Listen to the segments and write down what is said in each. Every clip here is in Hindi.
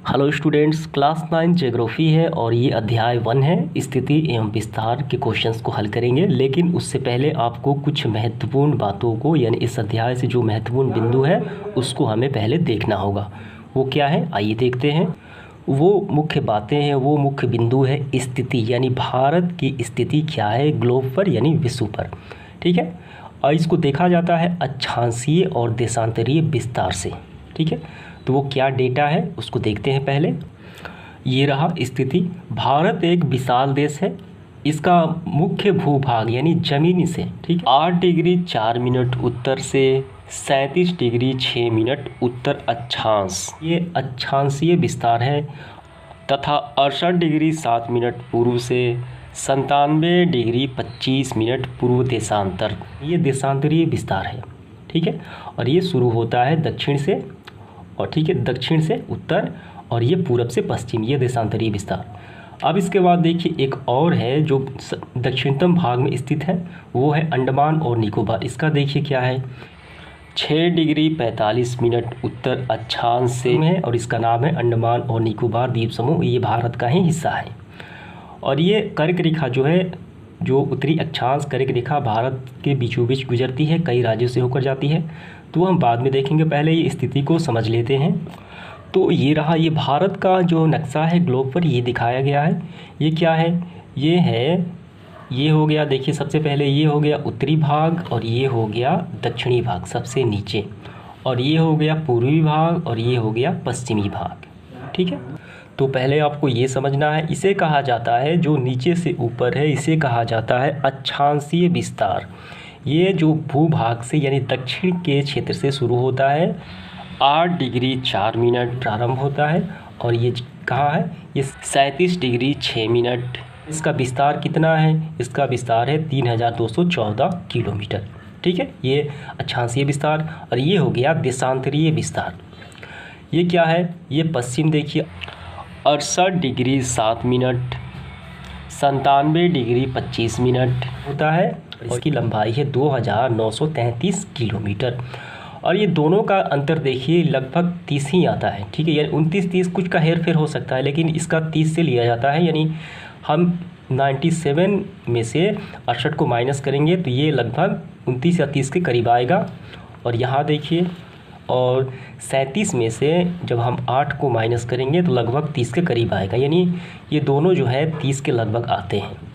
हेलो स्टूडेंट्स, क्लास 9 ज्योग्राफी है और ये अध्याय 1 है। स्थिति एवं विस्तार के क्वेश्चंस को हल करेंगे, लेकिन उससे पहले आपको कुछ महत्वपूर्ण बातों को यानी इस अध्याय से जो महत्वपूर्ण बिंदु है उसको हमें पहले देखना होगा। वो क्या है, आइए देखते हैं। वो मुख्य बातें हैं, वो मुख्य बिंदु है स्थिति, यानी भारत की स्थिति क्या है ग्लोब पर यानी विश्व पर। ठीक है, और इसको देखा जाता है अक्षांशीय और देशांतरीय विस्तार से। ठीक है, तो वो क्या डेटा है उसको देखते हैं पहले। ये रहा स्थिति। भारत एक विशाल देश है। इसका मुख्य भूभाग यानी जमीनी से 8 डिग्री 4 मिनट उत्तर से 37 डिग्री 6 मिनट उत्तर अक्षांश, ये अक्षांशीय विस्तार है, तथा 68 डिग्री 7 मिनट पूर्व से 97 डिग्री 25 मिनट पूर्व देशांतर, ये देशांतरीय विस्तार है। ठीक है, और ये शुरू होता है दक्षिण से, और ठीक है दक्षिण से उत्तर, और ये पूरब से पश्चिम, ये देशांतरीय विस्तार। अब इसके बाद देखिए एक और है जो दक्षिणतम भाग में स्थित है, वो है अंडमान और निकोबार। इसका देखिए क्या है, 6 डिग्री 45 मिनट उत्तर अक्षांश से है, और इसका नाम है अंडमान और निकोबार द्वीप समूह। ये भारत का ही हिस्सा है। और ये कर्क रेखा जो है, जो उत्तरी अक्षांश कर्क रेखा भारत के बीचों बीच गुजरती है, कई राज्यों से होकर जाती है, तो हम बाद में देखेंगे, पहले ये स्थिति को समझ लेते हैं। तो ये रहा, ये भारत का जो नक्शा है ग्लोब पर ये दिखाया गया है। ये क्या है, ये है, ये हो गया, देखिए सबसे पहले ये हो गया उत्तरी भाग, और ये हो गया दक्षिणी भाग सबसे नीचे, और ये हो गया पूर्वी भाग, और ये हो गया पश्चिमी भाग। ठीक है, तो पहले आपको ये समझना है, इसे कहा जाता है, जो नीचे से ऊपर है इसे कहा जाता है अक्षांशीय विस्तार। ये जो भूभाग से यानी दक्षिण के क्षेत्र से शुरू होता है, 8 डिग्री 4 मिनट प्रारंभ होता है, और ये कहाँ है, ये 37 डिग्री 6 मिनट। इसका विस्तार कितना है, इसका विस्तार है 3214 किलोमीटर। ठीक है, ये अक्षांशीय विस्तार। और ये हो गया देशांतरीय विस्तार। ये क्या है, ये पश्चिम देखिए 68 डिग्री 7 मिनट 97 डिग्री 25 मिनट होता है, इसकी लंबाई है 2933 किलोमीटर। और ये दोनों का अंतर देखिए लगभग 30 ही आता है। ठीक है, यानी 29-30 कुछ का हेर फेर हो सकता है, लेकिन इसका 30 से लिया जाता है, यानी हम 97 में से 68 को माइनस करेंगे तो ये लगभग 29 या 30 के करीब आएगा। और यहाँ देखिए, और 37 में से जब हम 8 को माइनस करेंगे तो लगभग 30 के करीब आएगा, यानी ये दोनों जो है 30 के लगभग आते हैं।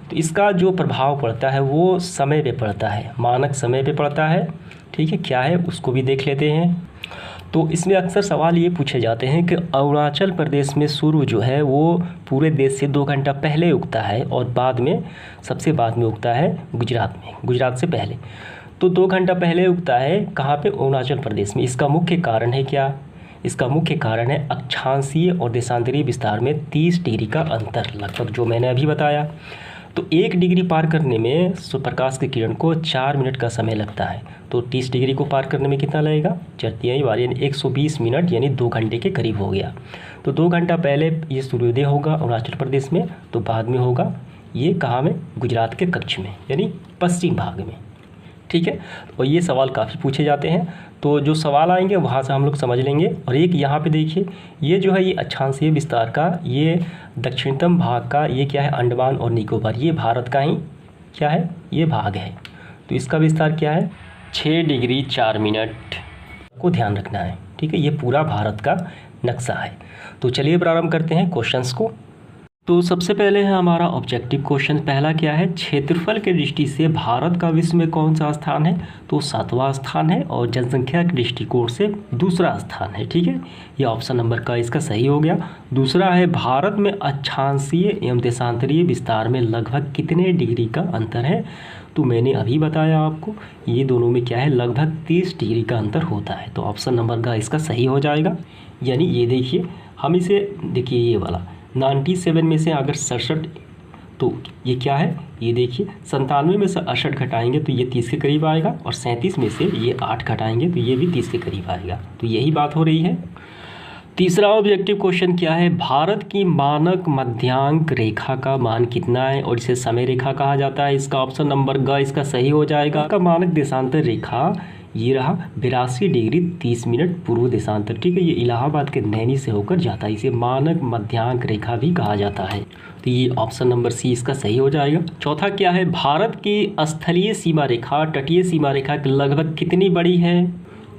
तो इसका जो प्रभाव पड़ता है वो समय पे पड़ता है, मानक समय पे पड़ता है। ठीक है, क्या है उसको भी देख लेते हैं। तो इसमें अक्सर सवाल ये पूछे जाते हैं कि अरुणाचल प्रदेश में सूर्य जो है वो पूरे देश से 2 घंटा पहले उगता है, और बाद में सबसे बाद में उगता है गुजरात में, गुजरात से पहले। तो 2 घंटा पहले उगता है कहाँ पे, अरुणाचल प्रदेश में। इसका मुख्य कारण है क्या, इसका मुख्य कारण है अक्षांशीय और देशांतरीय विस्तार में 30 डिग्री का अंतर लगभग, जो मैंने अभी बताया। तो 1 डिग्री पार करने में प्रकाश की किरण को 4 मिनट का समय लगता है, तो 30 डिग्री को पार करने में कितना लगेगा, 4 बार यानी 120 मिनट, यानी 2 घंटे के करीब हो गया। तो 2 घंटा पहले ये सूर्योदय होगा अरुणाचल प्रदेश में, तो बाद में होगा ये कहाँ में, गुजरात के कच्छ में, यानी पश्चिम भाग में। ठीक है, और ये सवाल काफ़ी पूछे जाते हैं, तो जो सवाल आएंगे वहाँ से हम लोग समझ लेंगे। और एक यहाँ पे देखिए, ये जो है ये अक्षांशीय विस्तार का, ये दक्षिणतम भाग का, ये क्या है, अंडमान और निकोबार, ये भारत का ही क्या है, ये भाग है। तो इसका विस्तार क्या है, 6 डिग्री 4 मिनट को ध्यान रखना है। ठीक है, ये पूरा भारत का नक्शा है। तो चलिए प्रारंभ करते हैं क्वेश्चंस को। तो सबसे पहले है हमारा ऑब्जेक्टिव क्वेश्चन। पहला क्या है, क्षेत्रफल के दृष्टि से भारत का विश्व में कौन सा स्थान है, तो 7वां स्थान है, और जनसंख्या के दृष्टिकोण से दूसरा स्थान है। ठीक है, ये ऑप्शन नंबर का इसका सही हो गया। दूसरा है, भारत में अक्षांशीय एवं देशांतरीय विस्तार में लगभग कितने डिग्री का अंतर है, तो मैंने अभी बताया आपको, ये दोनों में क्या है, लगभग 30 डिग्री का अंतर होता है। तो ऑप्शन नंबर का इसका सही हो जाएगा। यानी ये देखिए, हम इसे देखिए, ये वाला 97 में से अगर 67, तो ये क्या है, ये देखिए 97 में से 68 घटाएंगे तो ये 30 के करीब आएगा, और 37 में से ये 8 घटाएंगे तो ये भी 30 के करीब आएगा। तो यही बात हो रही है। तीसरा ऑब्जेक्टिव क्वेश्चन क्या है, भारत की मानक मध्यांक रेखा का मान कितना है, और इसे समय रेखा कहा जाता है। इसका ऑप्शन नंबर ग इसका सही हो जाएगा। का मानक देशांतर रेखा ये रहा 82 डिग्री 30 मिनट पूर्व देशांतर, ठीक है। ये इलाहाबाद के नैनी से होकर जाता है, इसे मानक मध्यांक रेखा भी कहा जाता है। तो ये ऑप्शन नंबर सी इसका सही हो जाएगा। चौथा क्या है, भारत की स्थलीय सीमा रेखा तटीय सीमा रेखा के लगभग कितनी बड़ी है?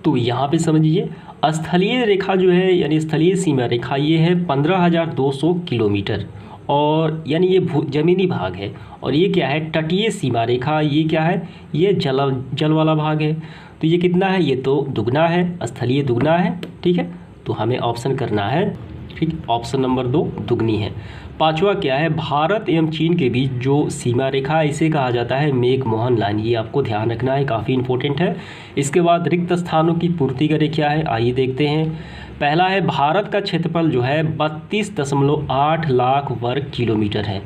तो यहाँ पे समझिए, स्थलीय रेखा जो है यानी स्थलीय सीमा रेखा ये है 15,200 किलोमीटर, और यानी ये जमीनी भाग है। और ये क्या है, तटीय सीमा रेखा, ये क्या है, ये जल वाला भाग है। तो ये कितना है, ये तो दुगना है, स्थलीय दुगना है, ठीक है। तो हमें ऑप्शन करना है, ठीक, ऑप्शन नंबर 2 दुगनी है। पांचवा क्या है, भारत एवं चीन के बीच जो सीमा रेखा है इसे कहा जाता है मैक-मोहन लाइन, ये आपको ध्यान रखना है, काफ़ी इंपॉर्टेंट है। इसके बाद रिक्त स्थानों की पूर्ति करे क्या है, आइए देखते हैं। पहला है, भारत का क्षेत्रफल जो है 32.8 लाख वर्ग किलोमीटर है।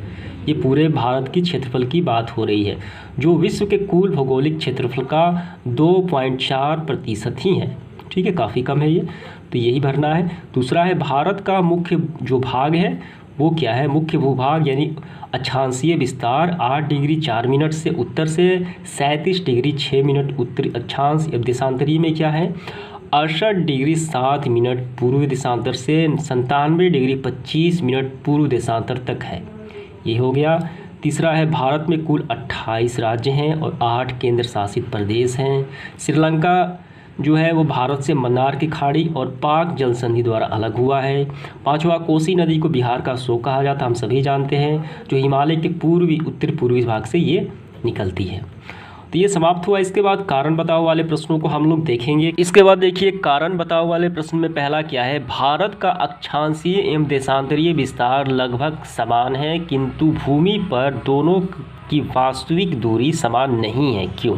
ये पूरे भारत की क्षेत्रफल की बात हो रही है, जो विश्व के कुल भौगोलिक क्षेत्रफल का 2.4% ही है, ठीक है, काफ़ी कम है ये, तो यही भरना है। दूसरा है, भारत का मुख्य जो भाग है वो क्या है, मुख्य भूभाग यानी अक्षांशीय विस्तार 8 डिग्री 4 मिनट से उत्तर से 37 डिग्री 6 मिनट उत्तरी अक्षांश, देशांतरीय में क्या है 68 डिग्री 7 मिनट पूर्वी देशांतर से 97 डिग्री 25 मिनट पूर्व देशांतर तक है, ये हो गया। तीसरा है, भारत में कुल 28 राज्य हैं और 8 केंद्र शासित प्रदेश हैं। श्रीलंका जो है वो भारत से मन्नार की खाड़ी और पाक जल संधि द्वारा अलग हुआ है। पांचवा, कोसी नदी को बिहार का शोक कहा जाता है, हम सभी जानते हैं, जो हिमालय के पूर्वी उत्तर पूर्वी भाग से ये निकलती है। तो ये समाप्त हुआ। इसके बाद कारण बताओ वाले प्रश्नों को हम लोग देखेंगे। इसके बाद देखिए, कारण बताओ वाले प्रश्न में पहला क्या है, भारत का अक्षांशीय एवं देशांतरीय विस्तार लगभग समान है, किंतु भूमि पर दोनों की वास्तविक दूरी समान नहीं है, क्यों?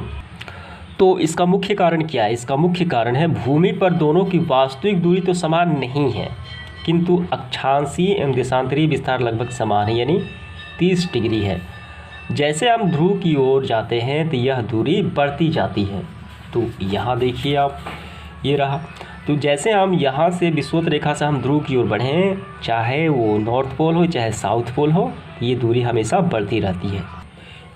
तो इसका मुख्य कारण क्या है? इसका मुख्य कारण है, भूमि पर दोनों की वास्तविक दूरी तो समान नहीं है, किंतु अक्षांशीय एवं देशांतरीय विस्तार लगभग समान है, यानी 30 डिग्री है। जैसे हम ध्रुव की ओर जाते हैं तो यह दूरी बढ़ती जाती है। तो यहाँ देखिए आप, ये रहा। तो जैसे हम यहाँ से विषुवत रेखा से हम ध्रुव की ओर बढ़ें, चाहे वो नॉर्थ पोल हो चाहे साउथ पोल हो, ये दूरी हमेशा बढ़ती रहती है।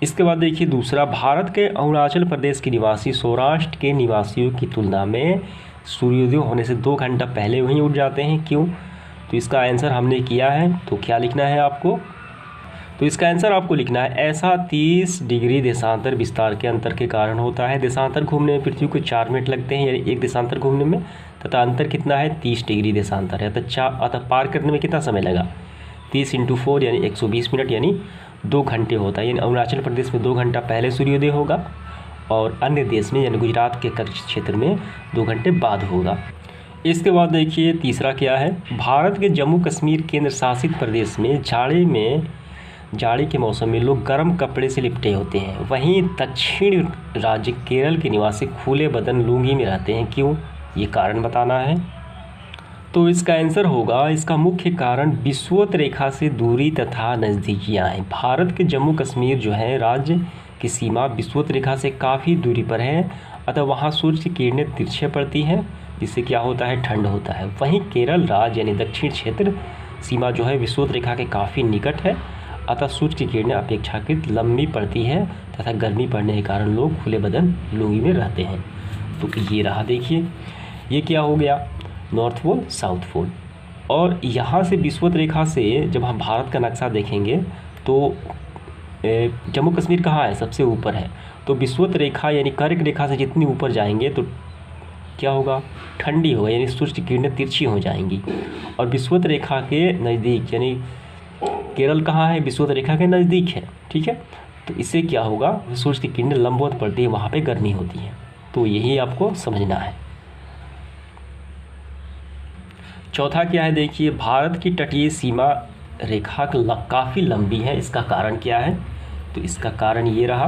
इसके बाद देखिए दूसरा, भारत के अरुणाचल प्रदेश के निवासी सौराष्ट्र के निवासियों की तुलना में सूर्योदय होने से 2 घंटा पहले वहीं उठ जाते हैं, क्यों? तो इसका आंसर हमने किया है, तो क्या लिखना है आपको? तो इसका आंसर आपको लिखना है, ऐसा 30 डिग्री देशांतर विस्तार के अंतर के कारण होता है। देशांतर घूमने में पृथ्वी को 4 मिनट लगते हैं, यानी एक देशांतर घूमने में, तथा अंतर कितना है 30 डिग्री देशांतर है। अतः पार करने में कितना समय लगा, 30 × 4 यानी 120 मिनट, यानी 2 घंटे होता है। यानी अरुणाचल प्रदेश में 2 घंटा पहले सूर्योदय होगा और अन्य देश में यानी गुजरात के क्षेत्र में 2 घंटे बाद होगा। इसके बाद देखिए तीसरा क्या है, भारत के जम्मू कश्मीर केंद्र शासित प्रदेश में जाड़े के मौसम में लोग गर्म कपड़े से लिपटे होते हैं, वहीं दक्षिण राज्य केरल के निवासी खुले बदन लुंगी में रहते हैं, क्यों? ये कारण बताना है। तो इसका आंसर होगा, इसका मुख्य कारण विषुवत रेखा से दूरी तथा नज़दीकियाँ हैं। भारत के जम्मू कश्मीर जो है राज्य की सीमा विषुवत रेखा से काफ़ी दूरी पर है, अतः वहाँ सूर्य की किरणें तिरछे पड़ती हैं, जिससे क्या होता है, ठंड होता है। वहीं केरल राज्य यानी दक्षिण क्षेत्र सीमा जो है विषुवत रेखा के काफ़ी निकट है, अतः सूर्य की किरणें अपेक्षाकृत लंबी पड़ती है तथा गर्मी पड़ने के कारण लोग खुले बदन लुंगी में रहते हैं। तो ये रहा, देखिए ये क्या हो गया, नॉर्थ पोल साउथ पोल। और यहाँ से विषुवत रेखा से जब हम भारत का नक्शा देखेंगे तो जम्मू कश्मीर कहाँ है, सबसे ऊपर है। तो विषुवत रेखा यानी कर्क रेखा से जितनी ऊपर जाएंगे तो क्या होगा, ठंडी होगा, यानी सूर्य की किरणें तिरछी हो जाएंगी। और विषुवत रेखा के नज़दीक यानी केरल कहाँ है, विषुवत रेखा के नज़दीक है, ठीक है। तो इससे क्या होगा, सूर्य की किरणें लंबवत पड़ती है, वहाँ पे गर्मी होती है। तो यही आपको समझना है। चौथा क्या है, देखिए भारत की तटीय सीमा रेखा काफ़ी लंबी है, इसका कारण क्या है? तो इसका कारण ये रहा,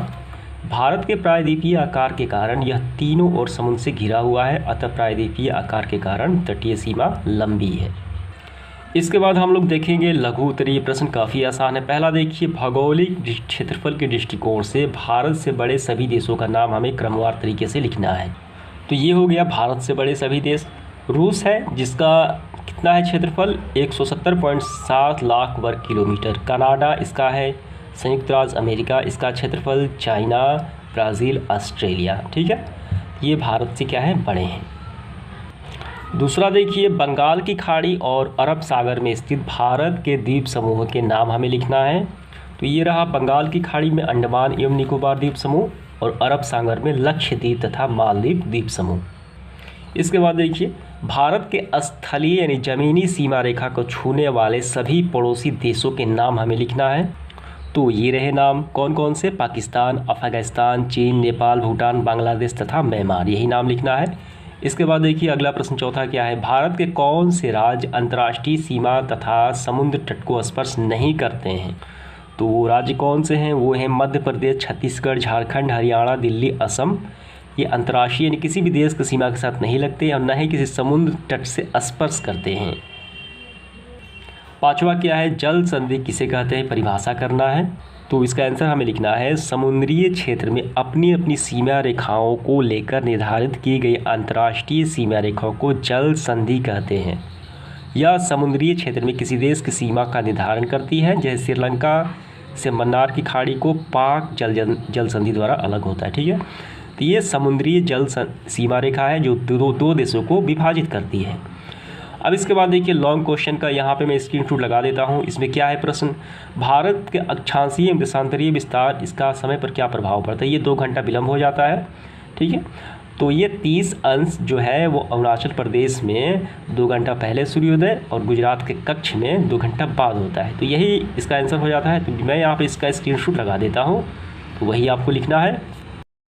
भारत के प्रायद्वीपीय आकार के कारण यह तीनों ओर समुद्र से घिरा हुआ है, अतः प्रायद्वीपीय आकार के कारण तटीय सीमा लंबी है। इसके बाद हम लोग देखेंगे लघु उत्तरीय प्रश्न, काफ़ी आसान है। पहला देखिए, भौगोलिक क्षेत्रफल के दृष्टिकोण से भारत से बड़े सभी देशों का नाम हमें क्रमवार तरीके से लिखना है। तो ये हो गया भारत से बड़े सभी देश। रूस है जिसका कितना है क्षेत्रफल, 170.7 लाख वर्ग किलोमीटर। कनाडा इसका है, संयुक्त राज्य अमेरिका इसका क्षेत्रफल, चाइना, ब्राज़ील, ऑस्ट्रेलिया, ठीक है। ये भारत से क्या है, बड़े हैं। दूसरा देखिए, बंगाल की खाड़ी और अरब सागर में स्थित भारत के द्वीप समूह के नाम हमें लिखना है। तो ये रहा, बंगाल की खाड़ी में अंडमान एवं निकोबार द्वीप समूह और अरब सागर में लक्षद्वीप तथा मालदीव द्वीप समूह। इसके बाद देखिए, भारत के स्थलीय यानी जमीनी सीमा रेखा को छूने वाले सभी पड़ोसी देशों के नाम हमें लिखना है। तो ये रहे नाम, कौन कौन से, पाकिस्तान, अफगानिस्तान, चीन, नेपाल, भूटान, बांग्लादेश तथा म्यांमार, यही नाम लिखना है। इसके बाद देखिए अगला प्रश्न चौथा क्या है, भारत के कौन से राज्य अंतर्राष्ट्रीय सीमा तथा समुद्र तट को स्पर्श नहीं करते हैं। तो वो राज्य कौन से हैं, वो हैं मध्य प्रदेश, छत्तीसगढ़, झारखंड, हरियाणा, दिल्ली, असम। ये अंतर्राष्ट्रीय यानी किसी भी देश की सीमा के साथ नहीं लगते और न ही किसी समुद्र तट से स्पर्श करते हैं। पांचवा क्या है, जल संधि किसे कहते हैं, परिभाषा करना है। तो इसका आंसर हमें लिखना है, समुद्रीय क्षेत्र में अपनी अपनी सीमा रेखाओं को लेकर निर्धारित की गई अंतर्राष्ट्रीय सीमा रेखाओं को जल संधि कहते हैं। यह समुद्रीय क्षेत्र में किसी देश की सीमा का निर्धारण करती है, जैसे श्रीलंका से मन्नार की खाड़ी को पाक जल संधि द्वारा अलग होता है। ठीक है, तो ये समुद्रीय जल सीमा रेखा है जो दो देशों को विभाजित करती है। अब इसके बाद देखिए लॉन्ग क्वेश्चन का यहाँ पे मैं स्क्रीनशॉट लगा देता हूँ। इसमें क्या है प्रश्न, भारत के अक्षांशीय एवं देशांतरीय विस्तार, इसका समय पर क्या प्रभाव पड़ता है। ये 2 घंटा विलम्ब हो जाता है। ठीक है, तो ये 30 अंश जो है वो अरुणाचल प्रदेश में 2 घंटा पहले सूर्योदय और गुजरात के कच्छ में 2 घंटा बाद होता है। तो यही इसका आंसर हो जाता है। तो मैं यहाँ पर इसका स्क्रीनशॉट लगा देता हूँ, तो वही आपको लिखना है।